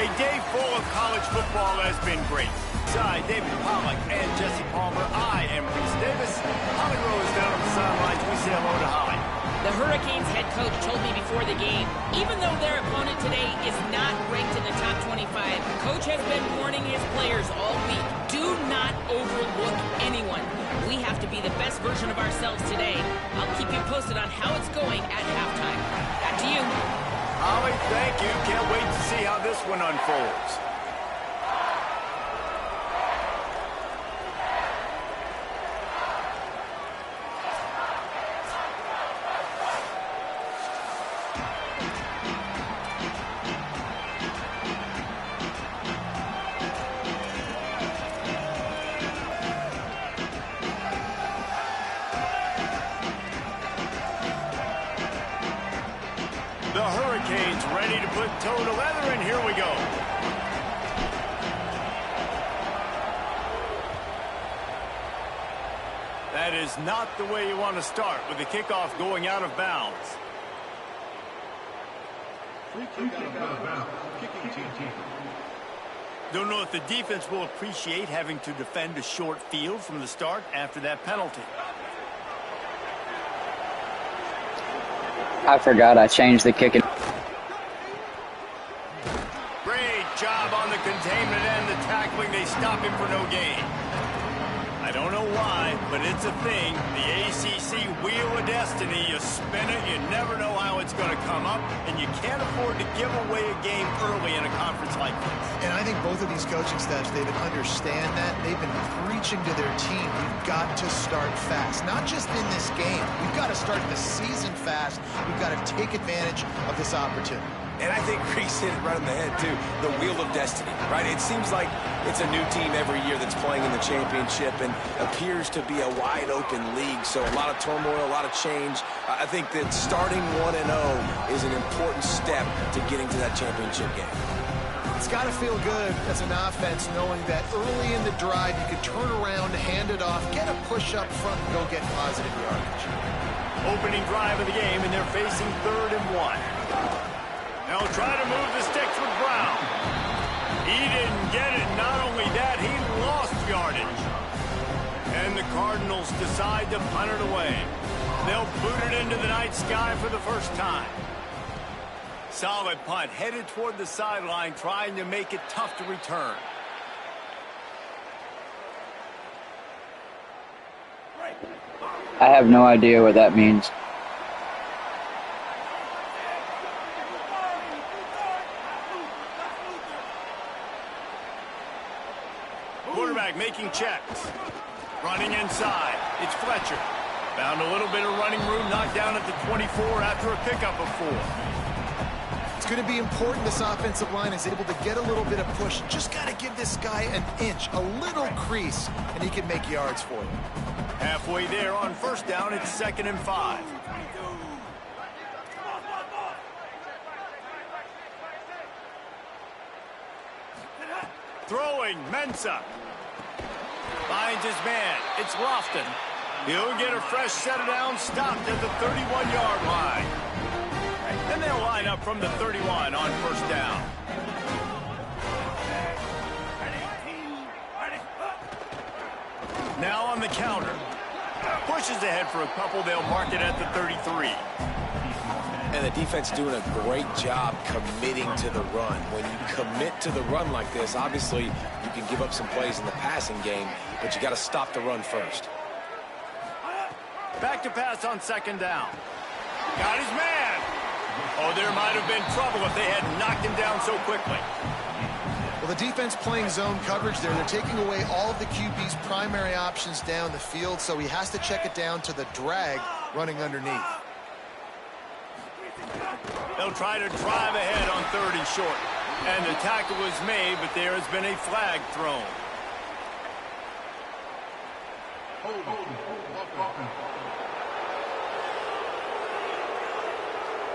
A day full of college football has been great. Side David Pollack and Jesse Palmer. I am Reese Davis. Holly Rose down on the sidelines. We say hello to Holly. The Hurricanes head coach told me before the game, even though their opponent today is not ranked in the top 25, coach has been warning his players all week, do not overlook anyone. We have to be the best version of ourselves today. I'll keep you posted on how it's going at halftime. Back to you. Holly, thank you. Can't wait to see how this one unfolds. The Hurricanes ready to put toe to leather, and here we go. That is not the way you want to start with the kickoff going out of bounds. Don't know if the defense will appreciate having to defend a short field from the start after that penalty. I forgot I changed the kicking. Great job on the containment and the tackling. They stop him for no gain. I don't know why, but it's a thing. The ACC Wheel of Destiny. You spin it, you never know how it's going to come up, and you can't afford to give away a game early in a conference like this. And I think both of these coaching staffs, David, understand that. They've been preaching to their team, we've got to start fast. Not just in this game. We've got to start the season fast. We've got to take advantage of this opportunity. And I think Reese hit it right on the head, too. The Wheel of Destiny, right? It seems like it's a new team every year that's playing in the championship and appears to be a wide-open league. So a lot of turmoil, a lot of change. I think that starting 1-0 is an important step to getting to that championship game. It's got to feel good as an offense knowing that early in the drive you can turn around, hand it off, get a push up front, and go get positive yardage. Opening drive of the game, and they're facing 3rd and 1. They'll try to move the sticks with Brown. He didn't get it. Not only that, he lost yardage. And the Cardinals decide to punt it away. They'll boot it into the night sky for the first time. Solid punt, headed toward the sideline, trying to make it tough to return. I have no idea what that means. Quarterback making checks. Running inside. It's Fletcher. Found a little bit of running room, knocked down at the 24 after a pickup of 4. It's going to be important this offensive line is able to get a little bit of push. Just got to give this guy an inch, a little crease, and he can make yards for you. Halfway there on 1st down, it's 2nd and 5. Throwing, Mensah. Finds his man. It's Lofton. He'll get a fresh set down, stopped at the 31-yard line. And they'll line up from the 31 on 1st down. Now on the counter. Pushes ahead for a couple. They'll mark it at the 33. And the defense doing a great job committing to the run. When you commit to the run like this, obviously you can give up some plays in the passing game, but you got to stop the run first. Back to pass on 2nd down. Got his man. Oh, there might have been trouble if they had knocked him down so quickly. Well, the defense playing zone coverage there. They're taking away all of the QB's primary options down the field, so he has to check it down to the drag running underneath. They'll try to drive ahead on 3rd and short. And the tackle was made, but there has been a flag thrown.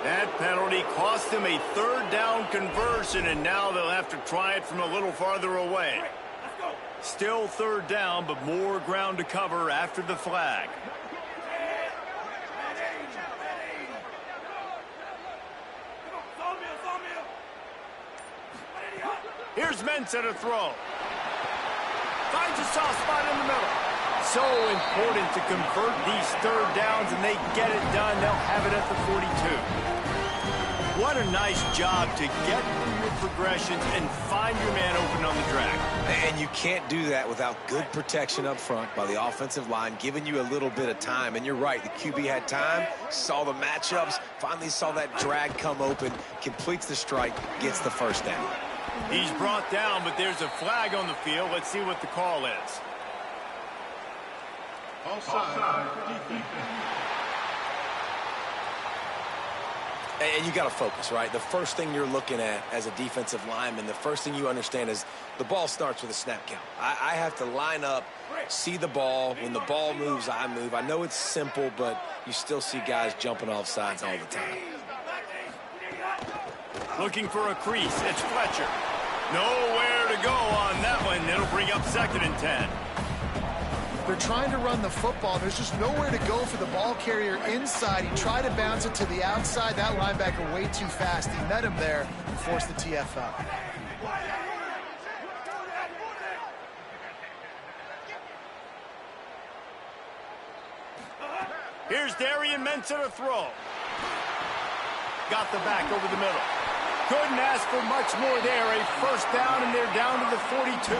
That penalty cost them a 3rd down conversion, and now they'll have to try it from a little farther away. Still 3rd down, but more ground to cover after the flag. Here's Mensah to throw. Finds a soft spot in the middle. So important to convert these third downs, and they get it done. They'll have it at the 42. What a nice job to get through your progressions and find your man open on the drag. And you can't do that without good protection up front by the offensive line, giving you a little bit of time. And you're right, the QB had time, saw the matchups, finally saw that drag come open, completes the strike, gets the first down. He's brought down, but there's a flag on the field. Let's see what the call is. Offside. And you got to focus, right? The first thing you're looking at as a defensive lineman, the first thing you understand is the ball starts with a snap count. I have to line up, see the ball. When the ball moves, I move. I know it's simple, but you still see guys jumping off sides all the time. Looking for a crease. It's Fletcher. Nowhere to go on that one. It'll bring up 2nd and 10. They're trying to run the football. There's just nowhere to go for the ball carrier inside. He tried to bounce it to the outside. That linebacker way too fast. He met him there and forced the TFL. Here's Darian Mensah to throw. Got the back over the middle. Couldn't ask for much more there. A first down, and they're down to the 42.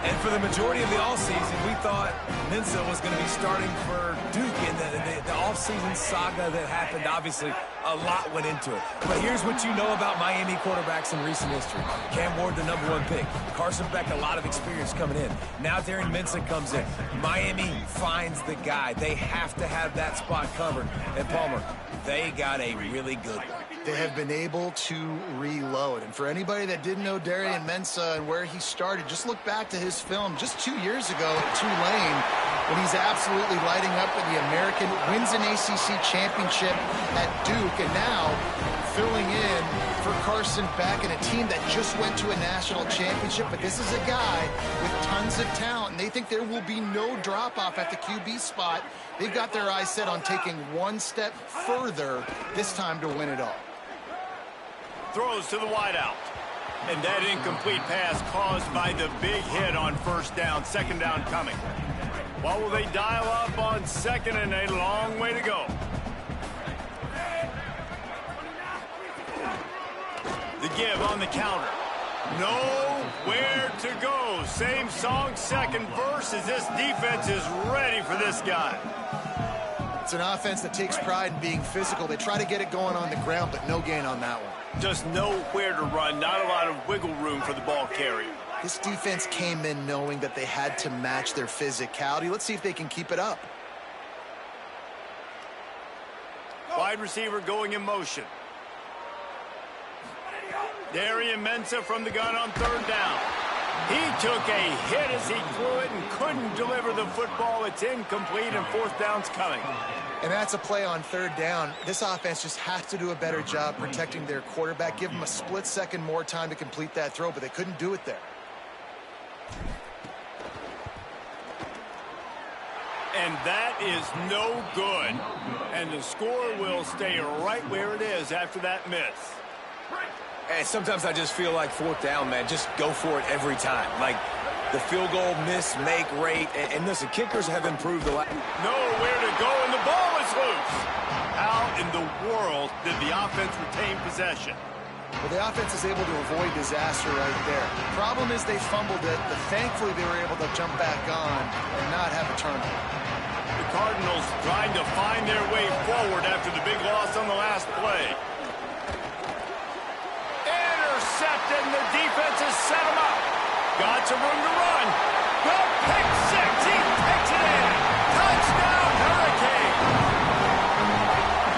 And for the majority of the offseason, we thought Mensah was going to be starting for Duke in the offseason saga that happened. Obviously, a lot went into it. But here's what you know about Miami quarterbacks in recent history. Cam Ward, the #1 pick. Carson Beck, a lot of experience coming in. Now Darian Mensah comes in. Miami finds the guy. They have to have that spot covered. And Palmer, they got a really good one. They have been able to reload. And for anybody that didn't know Darian Mensah and where he started, just look back to his film just 2 years ago at Tulane when he's absolutely lighting up in the American, wins an ACC championship at Duke, and now filling in for Carson Beck and a team that just went to a national championship. But this is a guy with tons of talent, and they think there will be no drop-off at the QB spot. They've got their eyes set on taking one step further this time to win it all. Throws to the wideout. And that incomplete pass caused by the big hit on first down. 2nd down coming. What will they dial up on 2nd, and a long way to go? The give on the counter. Nowhere to go. Same song, second verse, as this defense is ready for this guy. It's an offense that takes pride in being physical. They try to get it going on the ground, but no gain on that one. Just nowhere to run. Not a lot of wiggle room for the ball carrier. This defense came in knowing that they had to match their physicality. Let's see if they can keep it up. Wide receiver going in motion. Darian Mensah from the gun on 3rd down. He took a hit as he threw it and couldn't deliver the football. It's incomplete, and 4th down's coming. And that's a play on 3rd down. This offense just has to do a better job protecting their quarterback. Give them a split second more time to complete that throw, but they couldn't do it there. And that is no good. And the score will stay right where it is after that miss. And sometimes I just feel like 4th down, man, just go for it every time. Like the field goal miss, make rate. And listen, kickers have improved a lot. Nowhere to go, and the ball is loose. How in the world did the offense retain possession? Well, the offense is able to avoid disaster right there. The problem is they fumbled it, but thankfully they were able to jump back on and not have a turnover. The Cardinals trying to find their way forward after the big loss on the last play. Intercepted, and the defense has set him up. Got some room to run. The pick six. He takes it in. Touchdown, Hurricane.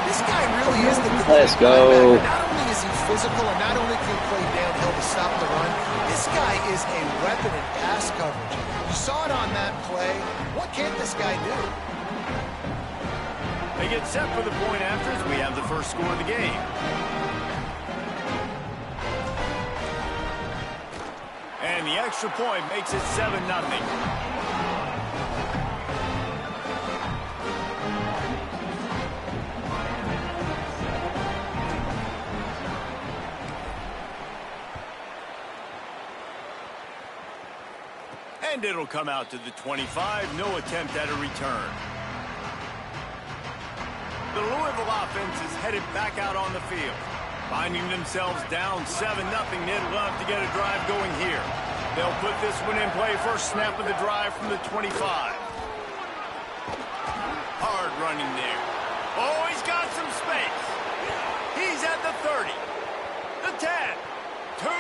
This guy really is the good Let's go. Not only is he physical, and not only can he play downhill to stop the run, this guy is a weapon in pass coverage. You saw it on that play. What can't this guy do? They get set for the point after as we have the first score of the game. And the extra point makes it 7-0. And it'll come out to the 25. No attempt at a return. The Louisville offense is headed back out on the field. Finding themselves down 7-0, they'd love to get a drive going here. They'll put this one in play first snap of the drive from the 25. Hard running there. Oh, he's got some space. He's at the 30. The 10. To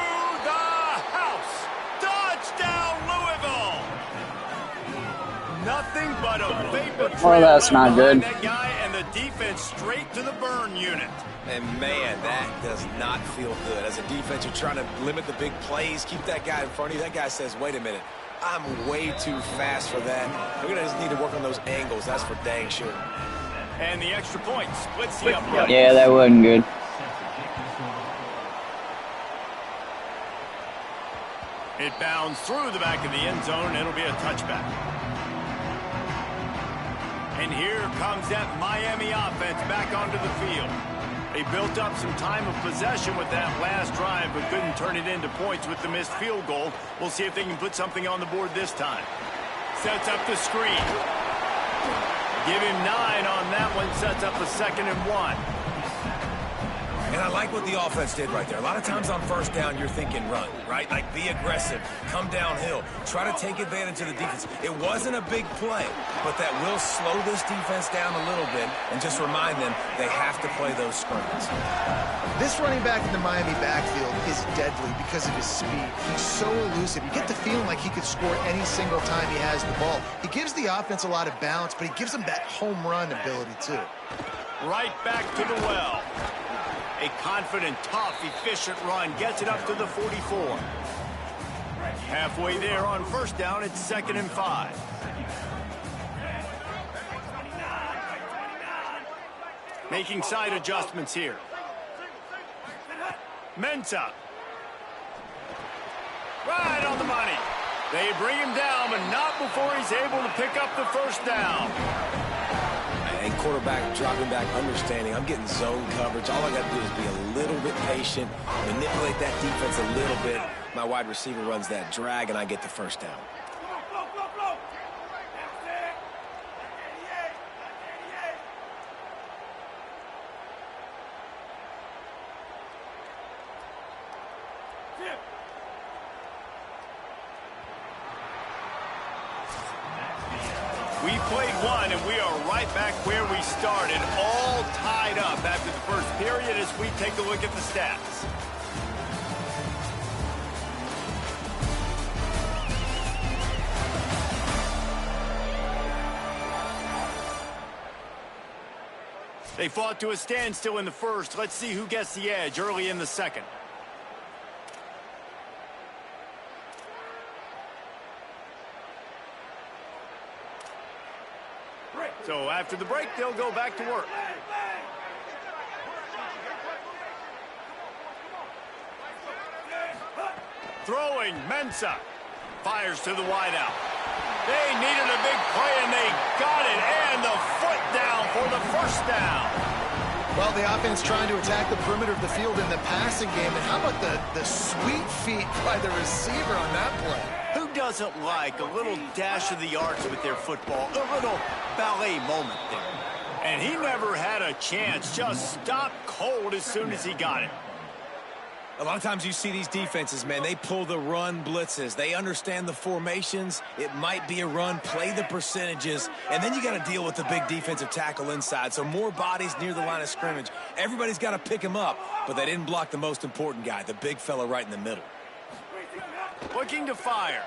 the house. Touchdown, Louisville. Nothing but a vapor trail. Oh, that's not good. That guy and the defense straight to the burn unit. And, man, that does not feel good. As a defense, you're trying to limit the big plays, keep that guy in front of you. That guy says, wait a minute, I'm way too fast for that. We're going to just need to work on those angles. That's for dang sure. And the extra point splits the upright. Yeah, that wasn't good. It bounds through the back of the end zone. It'll be a touchback. And here comes that Miami offense back onto the field. They built up some time of possession with that last drive, but couldn't turn it into points with the missed field goal. We'll see if they can put something on the board this time. Sets up the screen. Give him 9 on that one. Sets up a 2nd and 1. And I like what the offense did right there. A lot of times on first down, you're thinking run, right? Like be aggressive, come downhill, try to take advantage of the defense. It wasn't a big play, but that will slow this defense down a little bit and just remind them they have to play those screens. This running back in the Miami backfield is deadly because of his speed. He's so elusive. You get the feeling like he could score any single time he has the ball. He gives the offense a lot of balance, but he gives them that home run ability too. Right back to the well. A confident, tough, efficient run gets it up to the 44. Halfway there on first down, it's 2nd and 5. Making side adjustments here. Mensah. Right on the money. They bring him down, but not before he's able to pick up the first down. And quarterback dropping back, understanding I'm getting zone coverage. All I got to do is be a little bit patient, manipulate that defense a little bit. My wide receiver runs that drag, and I get the first down. We played one, and we are right back where we started, all tied up after the first period as we take a look at the stats. They fought to a standstill in the first. Let's see who gets the edge early in the second. So after the break, they'll go back to work. Throwing, Mensah. Fires to the wideout. They needed a big play, and they got it. And the foot down for the first down. Well, the offense trying to attack the perimeter of the field in the passing game. And how about the sweet feet by the receiver on that play? Who doesn't like a little dash of the arts with their football? A little ballet moment there. And he never had a chance. Just stopped cold as soon as he got it. A lot of times you see these defenses, man, they pull the run blitzes. They understand the formations. It might be a run, play the percentages, and then you got to deal with the big defensive tackle inside. So more bodies near the line of scrimmage. Everybody's got to pick him up, but they didn't block the most important guy, the big fella right in the middle. Looking to fire.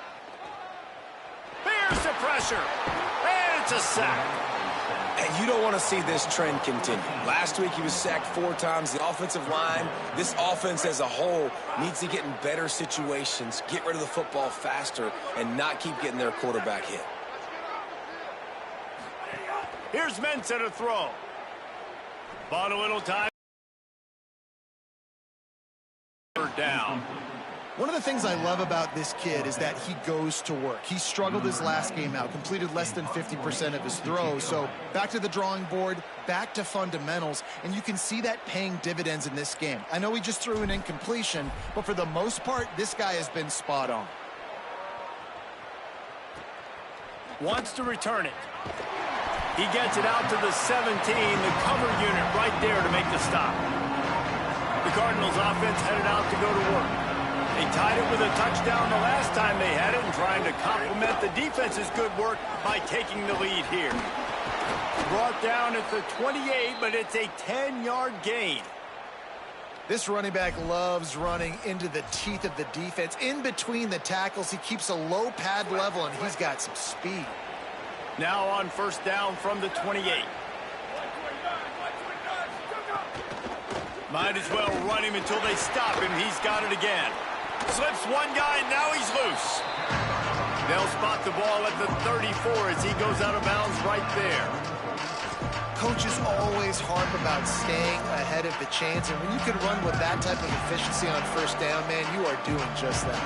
Here's the pressure. And it's a sack. And you don't want to see this trend continue. Last week he was sacked 4 times. The offensive line, this offense as a whole, needs to get in better situations, get rid of the football faster, and not keep getting their quarterback hit. Here's Mensah to throw. Bought a little time. Down. One of the things I love about this kid is that he goes to work. He struggled his last game out, completed less than 50% of his throws. So back to the drawing board, back to fundamentals, and you can see that paying dividends in this game. I know he just threw an incompletion, but for the most part, this guy has been spot on. Wants to return it. He gets it out to the 17, the cover unit right there to make the stop. The Cardinals offense headed out to go to work. They tied it with a touchdown the last time they had it and trying to complement the defense's good work by taking the lead here. Brought down at the 28, but it's a 10-yard gain. This running back loves running into the teeth of the defense. In between the tackles, he keeps a low pad level, and he's got some speed. Now on first down from the 28. Might as well run him until they stop him. He's got it again. Slips one guy, and now he's loose. They'll spot the ball at the 34 as he goes out of bounds right there. Coaches always harp about staying ahead of the chains, and when you can run with that type of efficiency on first down, man, you are doing just that.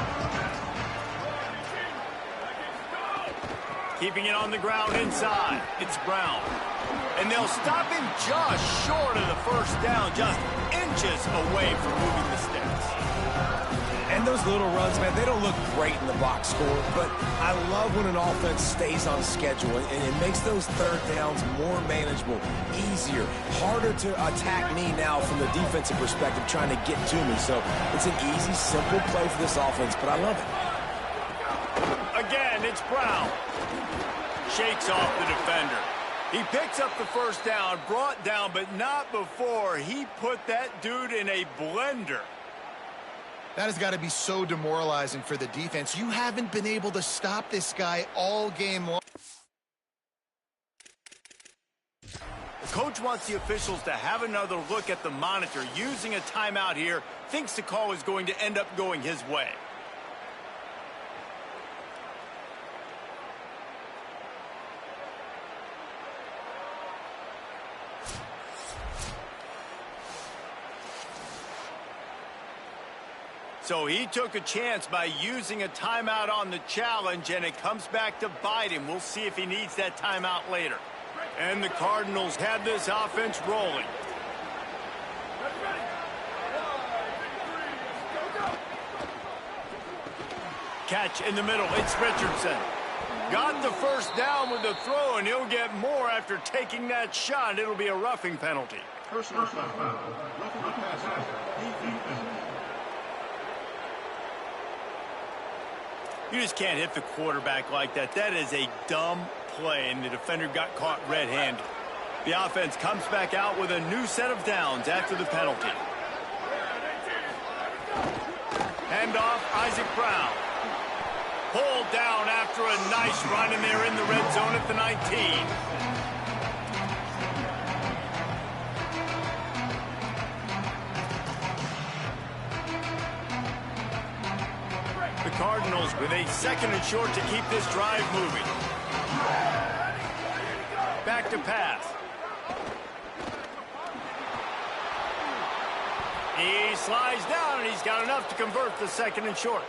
Keeping it on the ground inside. It's Brown. And they'll stop him just short of the first down, just inches away from moving the sticks. And those little runs, man, they don't look great in the box score, but I love when an offense stays on schedule, and it makes those third downs more manageable, easier, harder to attack me now from the defensive perspective trying to get to me. So it's an easy, simple play for this offense, but I love it. Again, it's Brown. Shakes off the defender. He picks up the first down, brought down, but not before he put that dude in a blender. That has got to be so demoralizing for the defense. You haven't been able to stop this guy all game long. The coach wants the officials to have another look at the monitor. Using a timeout here, thinks the call is going to end up going his way. So he took a chance by using a timeout on the challenge, and it comes back to bite him. We'll see if he needs that timeout later. And the Cardinals had this offense rolling. Catch in the middle. It's Richardson. Got the first down with the throw, and he'll get more after taking that shot. It'll be a roughing penalty. Personal foul. Roughing the passer. You just can't hit the quarterback like that. That is a dumb play, and the defender got caught red-handed. The offense comes back out with a new set of downs after the penalty. Handoff, Isaac Brown. Pulled down after a nice run, and they're in the red zone at the 19. The Cardinals with a second and short to keep this drive moving. Back to pass. He slides down, and he's got enough to convert the second and short.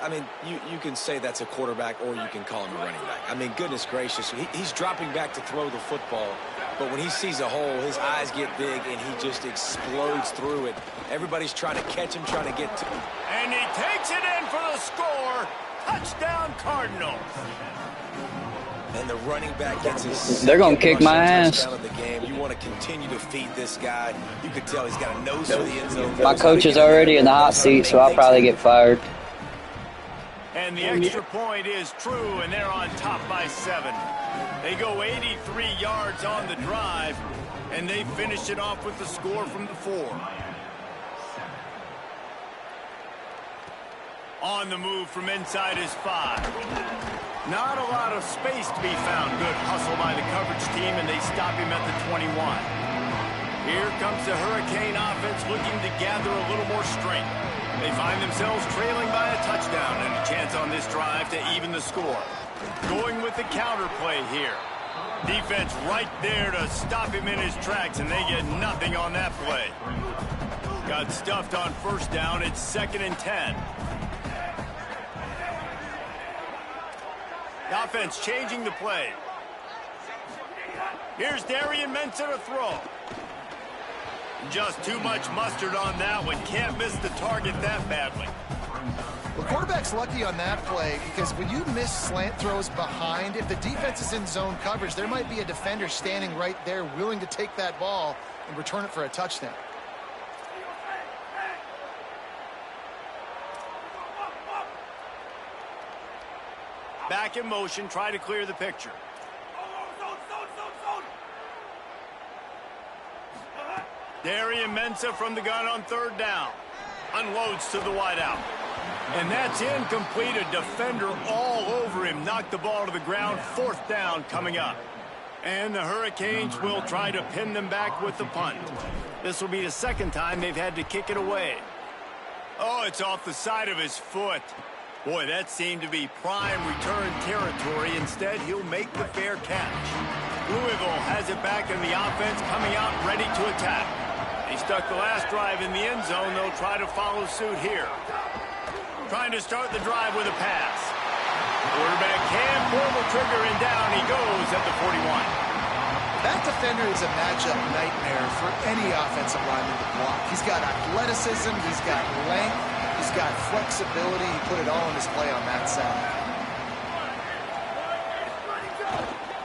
I mean, you can say that's a quarterback, or you can call him a running back. I mean, goodness gracious, he's dropping back to throw the football, but when he sees a hole, his eyes get big, and he just explodes through it. Everybody's trying to catch him, trying to get to him. And he takes it in for the score. Touchdown, Cardinals. And the running back gets his They're going to kick my ass. touchdown of the game. You want to continue to feed this guy. You can tell he's got a nose for the end zone. My coach is already in the hot seat, so I'll probably get fired. And the extra point is true, and they're on top by 7. They go 83 yards on the drive, and they finish it off with the score from the 4. On the move from inside his 5. Not a lot of space to be found. Good hustle by the coverage team, and they stop him at the 21. Here comes the Hurricane offense looking to gather a little more strength. They find themselves trailing by a touchdown and a chance on this drive to even the score. Going with the counter play here. Defense right there to stop him in his tracks, and they get nothing on that play. Got stuffed on first down. It's 2nd and 10. The offense changing the play. Here's Darian Mensah to throw. Just too much mustard on that one. Can't miss the target that badly. The quarterback's lucky on that play because when you miss slant throws behind, if the defense is in zone coverage, there might be a defender standing right there willing to take that ball and return it for a touchdown. Back in motion, try to clear the picture. Darian Mensah from the gun on third down. Unloads to the wideout. And that's incomplete. A defender all over him. Knocked the ball to the ground. Fourth down coming up. And the Hurricanes will try to pin them back with the punt. This will be the second time they've had to kick it away. Oh, it's off the side of his foot. Boy, that seemed to be prime return territory. Instead, he'll make the fair catch. Louisville has it back in the offense, coming out ready to attack. They stuck the last drive in the end zone. They'll try to follow suit here. Trying to start the drive with a pass. Quarterback can pull the trigger, and down he goes at the 41. That defender is a matchup nightmare for any offensive lineman to block. He's got athleticism, he's got length, he's got flexibility. He put it all on display on that side.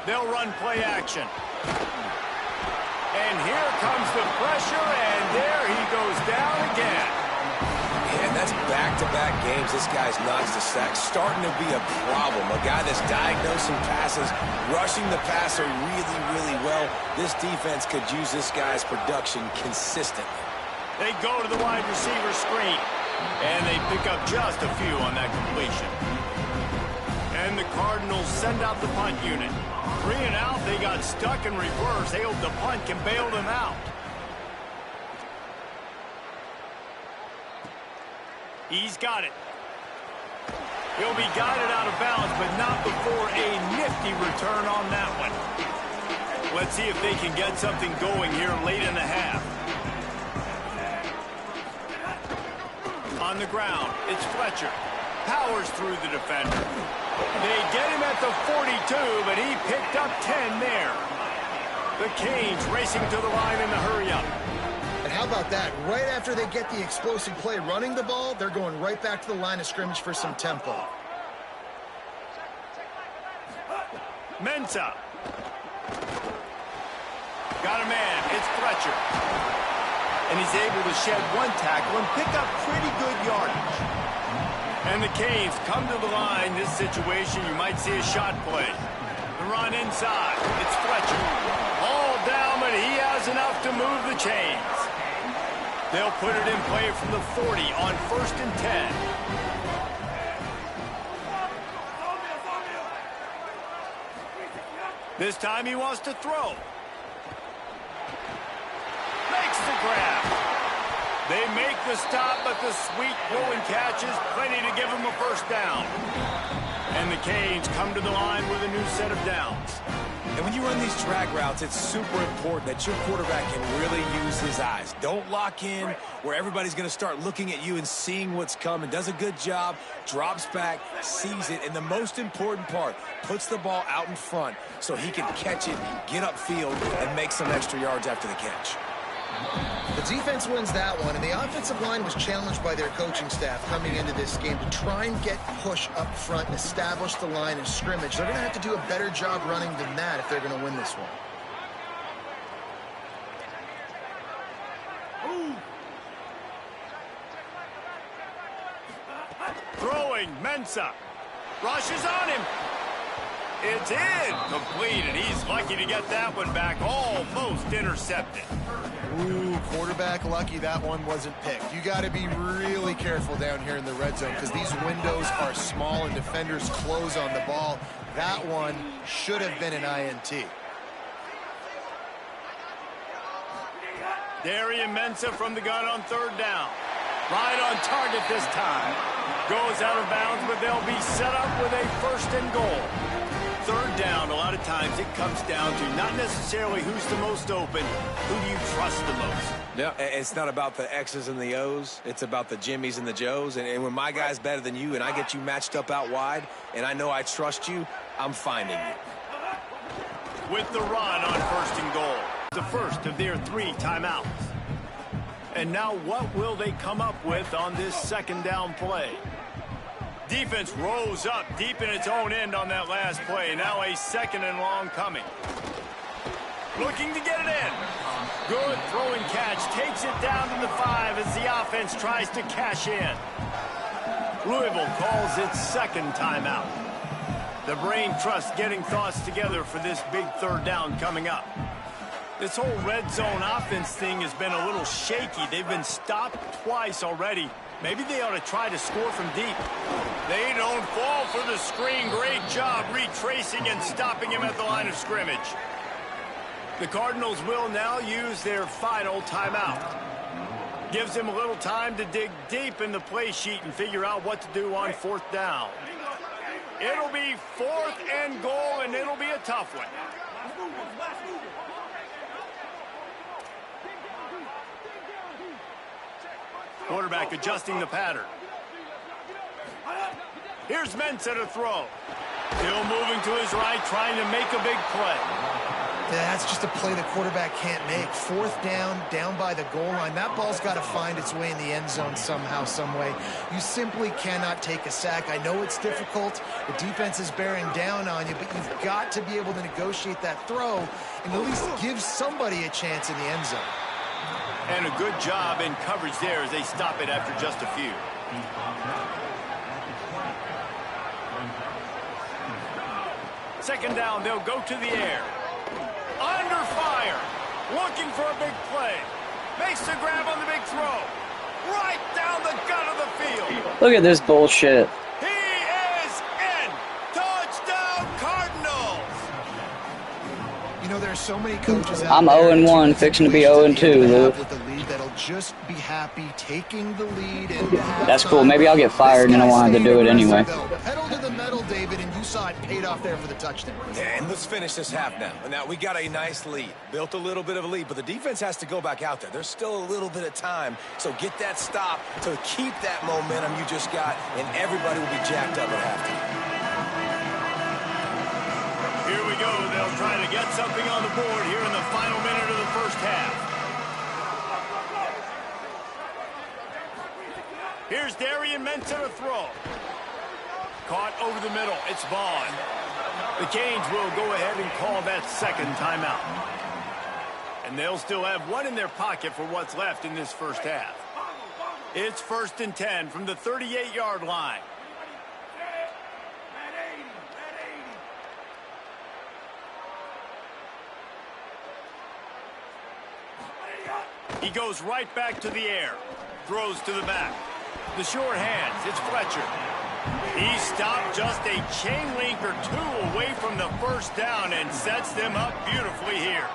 They'll run play action. And here comes the pressure, and there he goes down again. And that's back-to-back games this guy's notched a sack. Starting to be a problem. A guy that's diagnosing passes, rushing the passer really, really well. This defense could use this guy's production consistently. They go to the wide receiver screen, and they pick up just a few on that completion. And the Cardinals send out the punt unit. 3 and out, they got stuck in reverse. They hope the punt can bail them out. He's got it. He'll be guided out of bounds, but not before a nifty return on that one. Let's see if they can get something going here late in the half. On the ground, it's Fletcher. Powers through the defender. They get him at the 42, but he picked up 10 there. The Canes racing to the line in the hurry-up. And how about that? Right after they get the explosive play running the ball, they're going right back to the line of scrimmage for some tempo. Mensah. Got a man. It's Fletcher. And he's able to shed one tackle and pick up pretty good yardage. And the Canes come to the line. This situation, you might see a shot play. The run inside. It's Fletcher. All down, but he has enough to move the chains. They'll put it in play from the 40 on 1st and 10. This time he wants to throw. Makes the grab. They make the stop, but the sweet throwing catch is plenty to give him a first down. And the Canes come to the line with a new set of downs. And when you run these drag routes, it's super important that your quarterback can really use his eyes. Don't lock in where everybody's going to start looking at you and seeing what's coming. Does a good job, drops back, sees it, and the most important part, puts the ball out in front so he can catch it, get upfield, and make some extra yards after the catch. The defense wins that one, and the offensive line was challenged by their coaching staff coming into this game to try and get push up front and establish the line of scrimmage. They're going to have to do a better job running than that if they're going to win this one. Throwing, Mensah. Rushes on him. It's incomplete, and he's lucky to get that one back. Almost intercepted. Ooh, quarterback lucky that one wasn't picked. You got to be really careful down here in the red zone because these windows are small and defenders close on the ball. That one should have been an INT. Darian Mensah from the gun on 3rd down. Right on target this time. Goes out of bounds, but they'll be set up with a 1st and goal. 3rd down, a lot of times it comes down to not necessarily who's the most open, who do you trust the most. Yeah, it's not about the X's and the O's. It's about the Jimmies and the Joes. And when my guy's better than you and I get you matched up out wide and I know I trust you, I'm finding you. With the run on 1st and goal. The first of their 3 timeouts. And now what will they come up with on this second down play? Defense rose up deep in its own end on that last play. Now a second and long coming. Looking to get it in. Good throw and catch. Takes it down to the 5 as the offense tries to cash in. Louisville calls its second timeout. The brain trust getting thoughts together for this big third down coming up. This whole red zone offense thing has been a little shaky. They've been stopped twice already. Maybe they ought to try to score from deep. They don't fall for the screen. Great job retracing and stopping him at the line of scrimmage. The Cardinals will now use their final timeout. Gives them a little time to dig deep in the play sheet and figure out what to do on fourth down. It'll be 4th and goal, and it'll be a tough one. Quarterback adjusting the pattern. Here's Mensah to throw. Still moving to his right, trying to make a big play. That's just a play the quarterback can't make. 4th down, down by the goal line. That ball's got to find its way in the end zone somehow, some way. You simply cannot take a sack. I know it's difficult. The defense is bearing down on you, but you've got to be able to negotiate that throw and at least give somebody a chance in the end zone. And a good job in coverage there as they stop it after just a few. Second down, they'll go to the air. Under fire. Looking for a big play. Makes the grab on the big throw. Right down the gut of the field. Look at this bullshit. He is in. Touchdown, Cardinals. You know, there are so many coaches out I'm there. 0-1, fixing to be 0-2, Lou. With the lead that'll just be happy taking the lead. That's cool. Maybe I'll get fired and I won't have to do it anyway. Pedal to the metal, David, and you saw it paid off there for the touchdown. And let's finish this half now. Now, we got a nice lead. Built a little bit of a lead, but the defense has to go back out there. There's still a little bit of time, so get that stop to keep that momentum you just got, and everybody will be jacked up at halftime. Here we go. They'll try to get something on the board here in the final minute of the first half. Here's Darian Mensah to throw. Caught over the middle. It's Vaughn. The Canes will go ahead and call that second timeout. And they'll still have one in their pocket for what's left in this first half. It's 1st and 10 from the 38-yard line. He goes right back to the air. Throws to the back. The short hands. It's Fletcher. He stopped just a chain link or two away from the first down and sets them up beautifully here.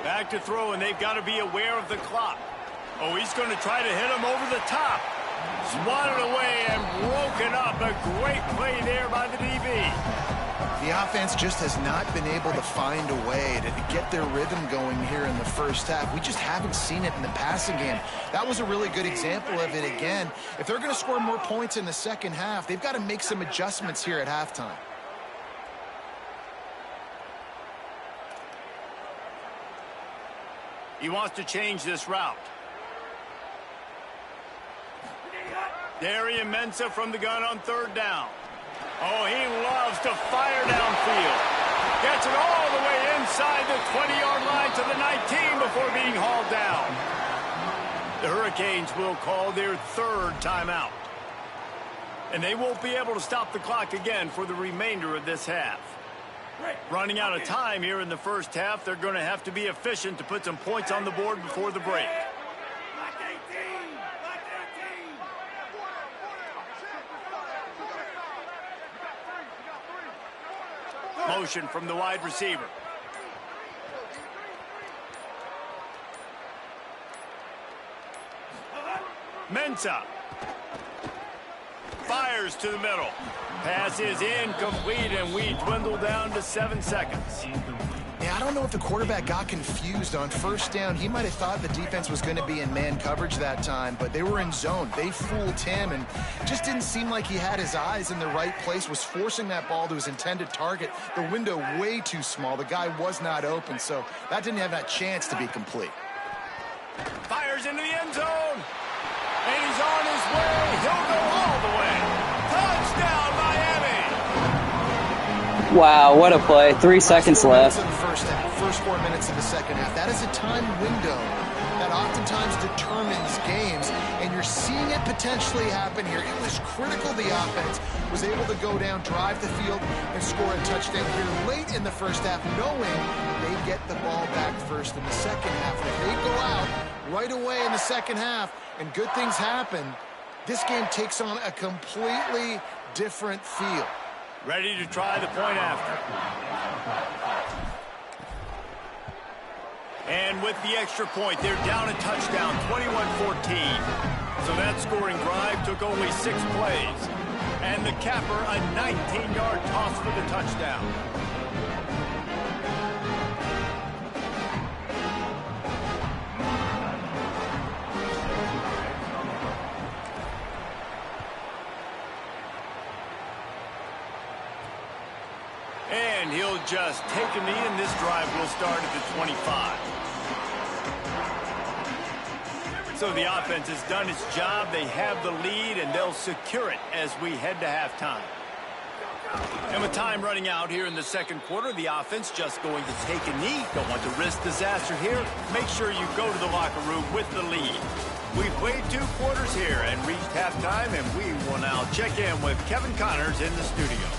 Back to throw, and they've got to be aware of the clock. Oh, he's going to try to hit him over the top. Swatted away and broken up. A great play there by the DB. The offense just has not been able to find a way to get their rhythm going here in the first half. We just haven't seen it in the passing game. That was a really good example of it again. If they're going to score more points in the second half, they've got to make some adjustments here at halftime. He wants to change this route. Darian Mensah from the gun on 3rd down. Oh, he loves to fire downfield. Gets it all the way inside the 20-yard line to the 19 before being hauled down. The Hurricanes will call their 3rd timeout. And they won't be able to stop the clock again for the remainder of this half. Running out of time here in the first half, they're going to have to be efficient to put some points on the board before the break. Motion from the wide receiver. Mensah. Fires to the middle. Pass is incomplete, and we dwindle down to 7 seconds. Yeah, I don't know if the quarterback got confused on first down. He might have thought the defense was going to be in man coverage that time, but they were in zone. They fooled him, and just didn't seem like he had his eyes in the right place, was forcing that ball to his intended target. The window way too small. The guy was not open, so that didn't have that chance to be complete. Fires into the end zone. And he's on his way. He'll go all the way. Touchdown, Miami. Wow, what a play. 3 seconds left. In the first half, first 4 minutes of the second half. That is a time window that oftentimes determines games, and you're seeing it potentially happen here. It was critical the offense was able to go down, drive the field, and score a touchdown here late in the first half, knowing they'd get the ball back first in the second half. And if they go out right away in the second half and good things happen, this game takes on a completely different feel. Ready to try the point after. And with the extra point, they're down a touchdown, 21-14. So that scoring drive took only 6 plays. And the capper, a 19-yard toss for the touchdown. And he'll just take a knee, and this drive will start at the 25. So the offense has done its job. They have the lead, and they'll secure it as we head to halftime. And with time running out here in the second quarter, the offense just going to take a knee. Don't want to risk disaster here. Make sure you go to the locker room with the lead. We've played 2 quarters here and reached halftime, and we will now check in with Kevin Connors in the studio.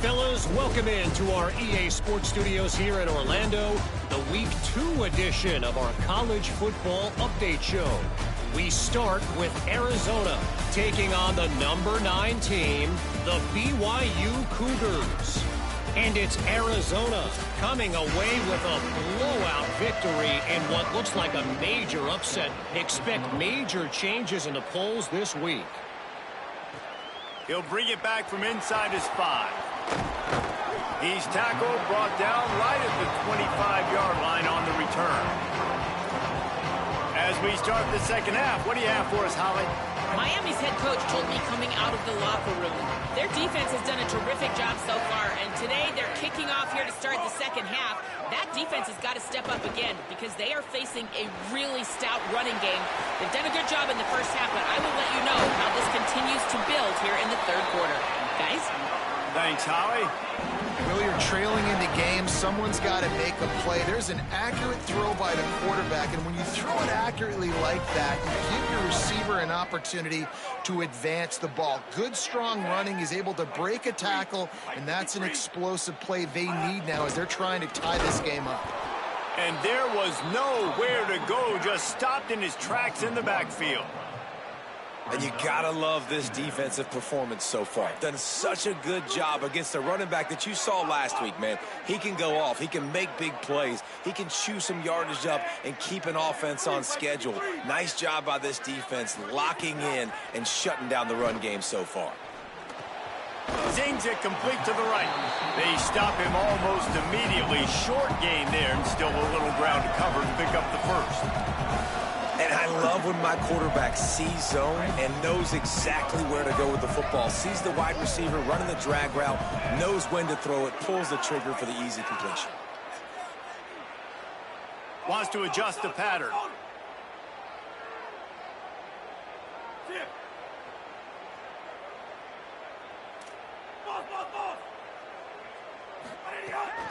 Fellas, welcome in to our EA Sports Studios here in Orlando, the Week 2 edition of our College Football Update Show. We start with Arizona, taking on the number 9 team, the BYU Cougars. And it's Arizona coming away with a blowout victory in what looks like a major upset. Expect major changes in the polls this week. He'll bring it back from inside his 5. He's tackled, brought down right at the 25-yard line on the return. As we start the second half, what do you have for us, Holly? Miami's head coach told me coming out of the locker room, their defense has done a terrific job so far, and today they're kicking off here to start the second half. That defense has got to step up again because they are facing a really stout running game. They've done a good job in the first half, but I will let you know how this continues to build here in the third quarter. Guys? Thanks, Holly. Well, you're trailing in the game. Someone's got to make a play. There's an accurate throw by the quarterback, and when you throw it accurately like that, you give your receiver an opportunity to advance the ball. Good, strong running. He's able to break a tackle, and that's an explosive play they need now as they're trying to tie this game up. And there was nowhere to go, just stopped in his tracks in the backfield. And you gotta love this defensive performance so far. Done such a good job against the running back that you saw last week, man. He can go off. He can make big plays. He can chew some yardage up and keep an offense on schedule. Nice job by this defense locking in and shutting down the run game so far. Zings it complete to the right. They stop him almost immediately. Short gain there, and still a little ground to cover to pick up the first. And I love when my quarterback sees zone and knows exactly where to go with the football. Sees the wide receiver running the drag route, knows when to throw it, pulls the trigger for the easy completion. Wants to adjust the pattern.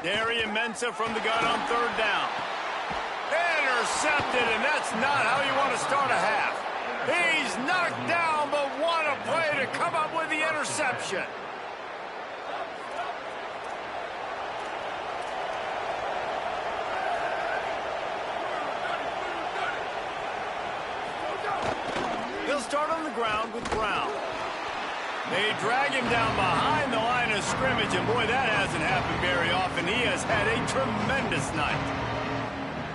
Darian Mensah from the gun on third down. Intercepted, and that's not how you want to start a half. He's knocked down, but what a play to come up with the interception. He'll start on the ground with Brown. They drag him down behind the line of scrimmage, and boy, that hasn't happened very often. He has had a tremendous night.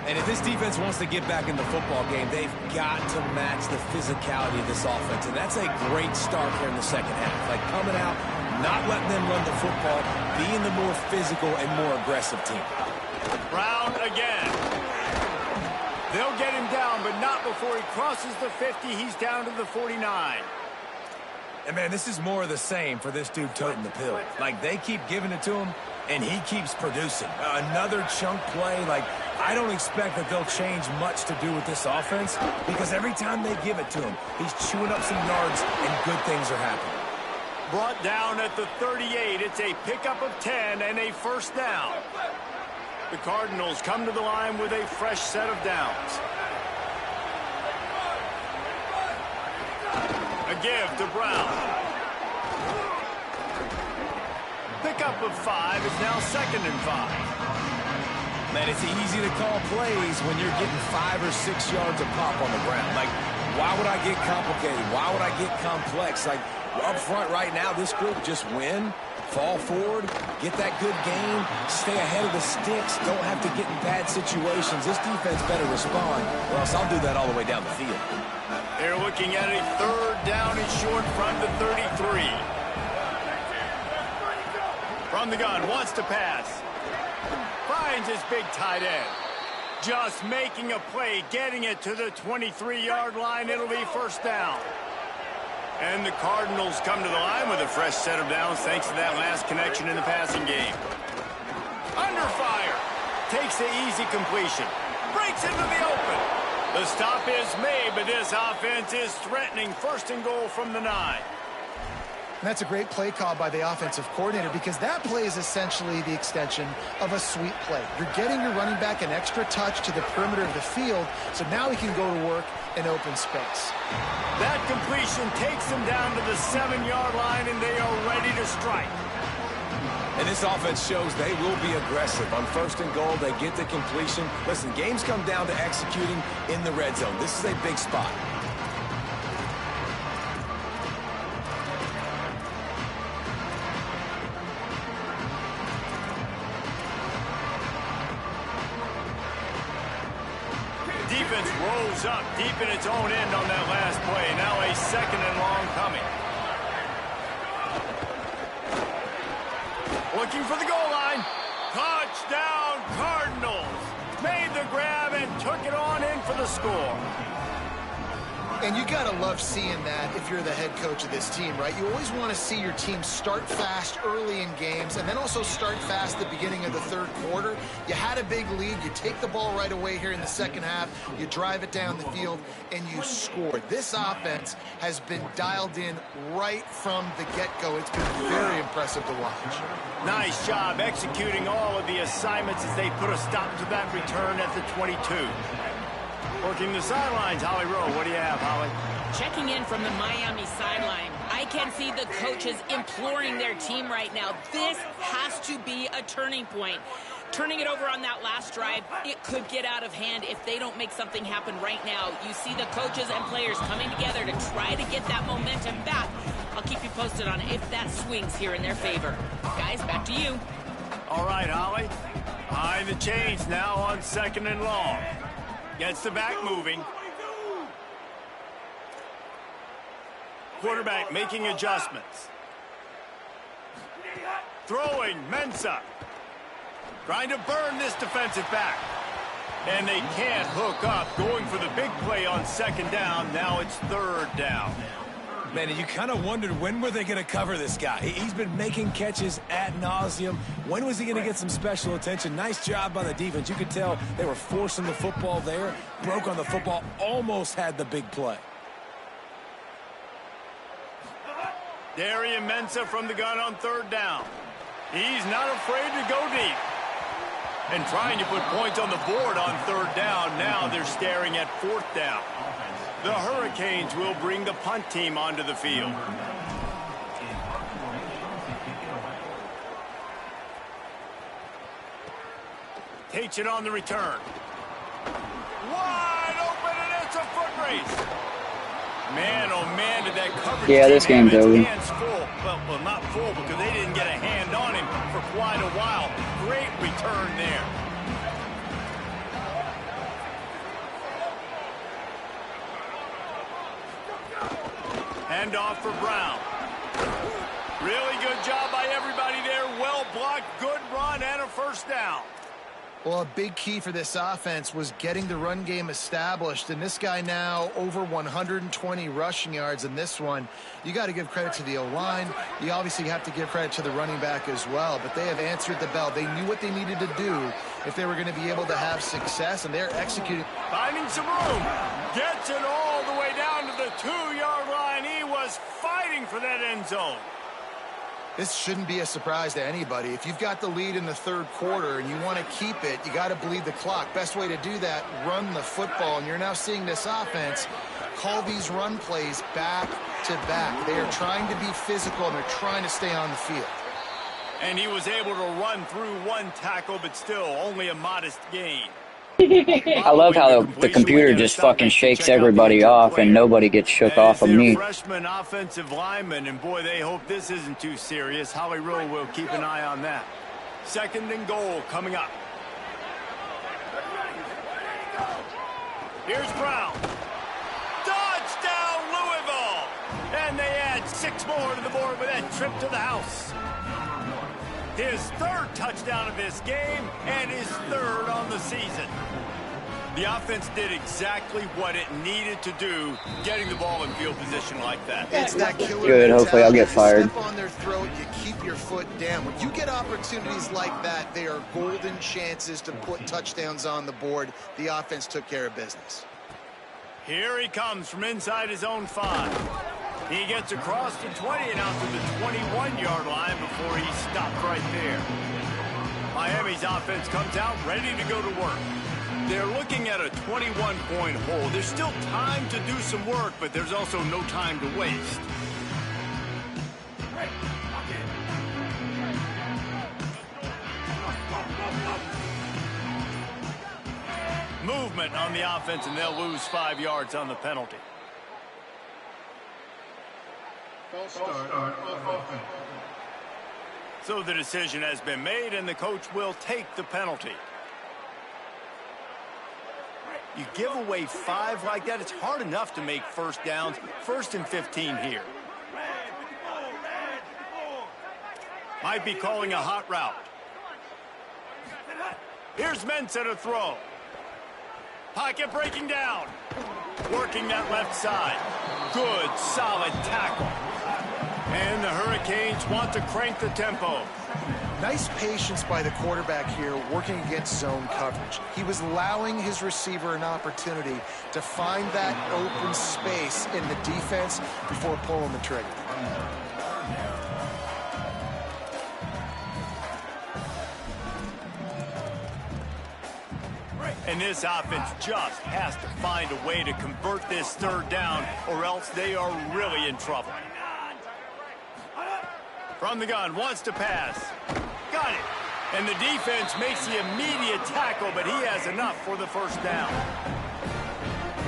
And if this defense wants to get back in the football game, they've got to match the physicality of this offense. And that's a great start here in the second half. Like coming out, not letting them run the football, being the more physical and more aggressive team. Brown again. They'll get him down, but not before he crosses the 50. He's down to the 49. And, man, this is more of the same for this dude toting the pill. Like, they keep giving it to him, and he keeps producing. Another chunk play. Like, I don't expect that they'll change much to do with this offense because every time they give it to him, he's chewing up some yards, and good things are happening. Brought down at the 38. It's a pickup of 10 and a first down. The Cardinals come to the line with a fresh set of downs. A give to Brown. Pickup of 5 is now 2nd and 5. Man, it's easy to call plays when you're getting 5 or 6 yards of pop on the ground. Like, why would I get complicated? Why would I get complex? Like, up front right now, this group just win, fall forward, get that good game, stay ahead of the sticks, don't have to get in bad situations. This defense better respond, or else I'll do that all the way down the field. They're looking at a 3rd down and short from the 33. From the gun, wants to pass. Finds his big tight end. Just making a play, getting it to the 23-yard line. It'll be first down. And the Cardinals come to the line with a fresh set of downs thanks to that last connection in the passing game. Under fire. Takes the easy completion. Breaks into the open. The stop is made, but this offense is threatening 1st and goal from the 9. And that's a great play call by the offensive coordinator because that play is essentially the extension of a sweep play. You're getting your running back an extra touch to the perimeter of the field, so now he can go to work in open space. That completion takes them down to the 7-yard line, and they are ready to strike. And this offense shows they will be aggressive. On 1st and goal, they get the completion. Listen, games come down to executing in the red zone. This is a big spot. Defense rolls up deep in its own end on that last play. Now a 2nd and long coming. Looking for the goal line. Touchdown, Cardinals. Made the grab and took it on in for the score. And you got to love seeing that if you're the head coach of this team, right? You always want to see your team start fast early in games and then also start fast at the beginning of the 3rd quarter. You had a big lead. You take the ball right away here in the 2nd half. You drive it down the field, and you score. This offense has been dialed in right from the get-go. It's been very impressive to watch. Nice job executing all of the assignments as they put a stop to that return at the 22. Working the sidelines, Holly Rowe. What do you have, Holly? Checking in from the Miami sideline, I can see the coaches imploring their team right now. This has to be a turning point. Turning it over on that last drive, it could get out of hand if they don't make something happen right now. You see the coaches and players coming together to try to get that momentum back. I'll keep you posted on if that swings here in their favor. Guys, back to you. All right, Holly. Behind the chains now on 2nd and long. Gets the back moving. Quarterback making adjustments. Throwing, Mensah. Trying to burn this defensive back. And they can't hook up. Going for the big play on 2nd down. Now it's 3rd down. Man, and you kind of wondered when were they going to cover this guy. He's been making catches ad nauseum. When was he going to get some special attention? Nice job by the defense. You could tell they were forcing the football there. Broke on the football. Almost had the big play. Darian Mensah from the gun on 3rd down. He's not afraid to go deep. And trying to put points on the board on 3rd down. Now they're staring at 4th down. The Hurricanes will bring the punt team onto the field. Takes it on the return. Wide open, and it's a foot race. Man, oh man, did that coverage Yeah, this team game's have over. its hands full. Well, not full because they didn't get a hand on him for quite a while. Great return there. Handoff for Brown. Really good job by everybody there. Well blocked, good run, and a first down. Well, a big key for this offense was getting the run game established, and this guy now over 120 rushing yards in this one. You got to give credit to the O-line. You obviously have to give credit to the running back as well, but they have answered the bell. They knew what they needed to do if they were going to be able to have success, and they're executing. Finding some room. Gets it all the way down to the 2-yard line. He was fighting for that end zone. This shouldn't be a surprise to anybody. If you've got the lead in the third quarter and you want to keep it, you got to bleed the clock. Best way to do that, run the football. And you're now seeing this offense call these run plays back to back. They are trying to be physical, and they're trying to stay on the field. And he was able to run through one tackle, but still only a modest gain. I love how the computer just fucking shakes everybody off and nobody gets shook off of me. Freshman offensive lineman, and boy, they hope this isn't too serious. Howie Rowe will keep an eye on that. 2nd and goal coming up. Here's Brown. Touchdown, Louisville! And they add 6 more to the board with that trip to the house. His 3rd touchdown of this game and his 3rd on the season. The offense did exactly what it needed to do, getting the ball in field position like that. It's that killer Good, hopefully I'll get mentality. fired. You step on their throat, you keep your foot down. When you get opportunities like that, they are golden chances to put touchdowns on the board. The offense took care of business. Here he comes from inside his own 5. He gets across the 20 and out to the 21-yard line before he stopped right there. Miami's offense comes out ready to go to work. They're looking at a 21-point hole. There's still time to do some work, but there's also no time to waste. Movement on the offense, and they'll lose 5 yards on the penalty. So the decision has been made, and the coach will take the penalty. You give away 5 like that, it's hard enough to make first downs. 1st and 15 here. Might be calling a hot route. Here's Mensah to throw. Pocket breaking down. Working that left side. Good, solid tackle. And the Hurricanes want to crank the tempo. Nice patience by the quarterback here, working against zone coverage. He was allowing his receiver an opportunity to find that open space in the defense before pulling the trigger. And this offense just has to find a way to convert this 3rd down, or else they are really in trouble. From the gun, wants to pass. Got it. And the defense makes the immediate tackle, but he has enough for the 1st down.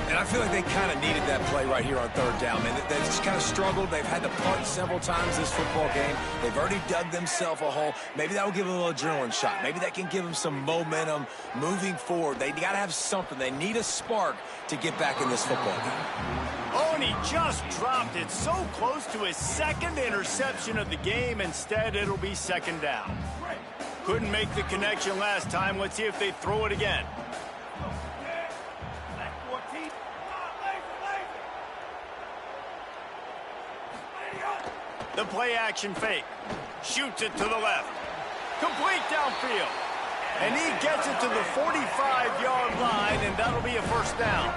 And I feel like they kind of needed that play right here on 3rd down, man. They just kind of struggled. They've had to punt several times this football game. They've already dug themselves a hole. Maybe that will give them a little adrenaline shot. Maybe that can give them some momentum moving forward. They got to have something. They need a spark to get back in this football game. Oh, and he just dropped it so close to his 2nd interception of the game. Instead, it'll be 2nd down. Couldn't make the connection last time. Let's see if they throw it again. The play action fake. Shoots it to the left. Complete downfield. And he gets it to the 45-yard line, and that'll be a 1st down.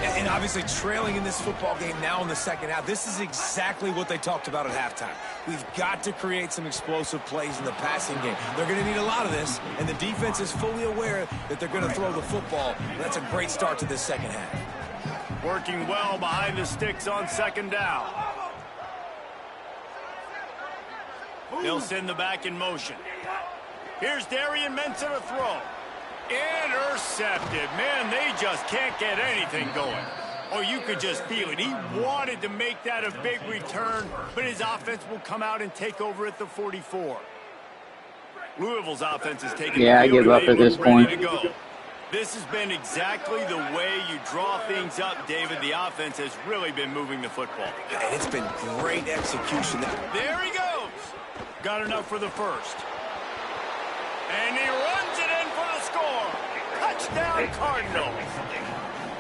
And obviously trailing in this football game now in the 2nd half. This is exactly what they talked about at halftime. We've got to create some explosive plays in the passing game. They're going to need a lot of this, and the defense is fully aware that they're going to throw the football. That's a great start to this 2nd half. Working well behind the sticks on 2nd down. They'll send the back in motion. Here's Darian Mensah to throw. Intercepted. Man, they just can't get anything going. Oh, you could just feel it. He wanted to make that a big return, but his offense will come out and take over at the 44. Louisville's offense is taking I give up at this point. This has been exactly the way you draw things up, David. The offense has really been moving the football. And it's been great execution. There he goes. Got enough for the 1st. And he runs it in Touchdown, Cardinals.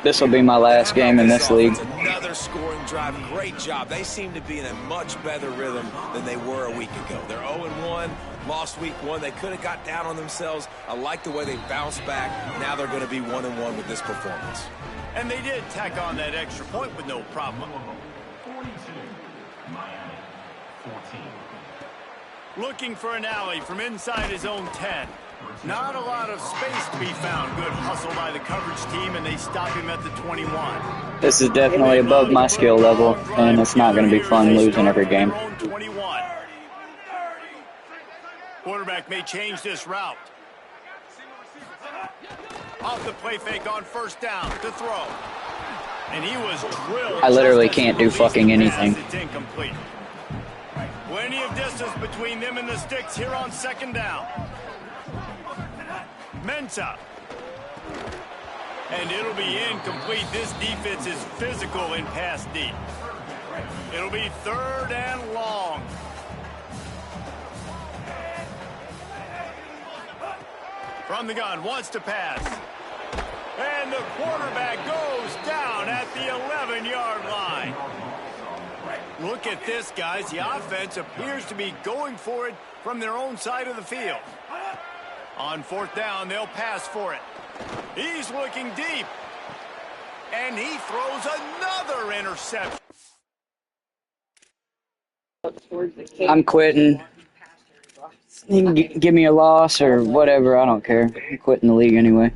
This will be my last game in this league. It's another scoring drive. Great job. They seem to be in a much better rhythm than they were a week ago. They're 0-1, lost week 1. They could have got down on themselves. I like the way they bounced back. Now they're going to be 1-1 with this performance. And they did tack on that extra point with no problem. 42, Miami, 14. Looking for an alley from inside his own 10. Not a lot of space to be found. Good hustle by the coverage team, and they stop him at the 21. This is definitely above my skill level, and it's not going to be fun losing every game. 21. Quarterback may change this route. Off the play fake on first down to throw. And he was drilled. I literally can't do fucking anything. It's incomplete. Plenty of distance between them and the sticks here on second down. Mensah. And it'll be incomplete. This defense is physical in pass deep. It'll be third and long. From the gun, wants to pass. And the quarterback goes down at the 11-yard line. Look at this, guys. The offense appears to be going for it from their own side of the field. On fourth down, they'll pass for it. He's looking deep. And he throws another interception. I'm quitting. You can give me a loss or whatever. I don't care. I'm quitting the league anyway.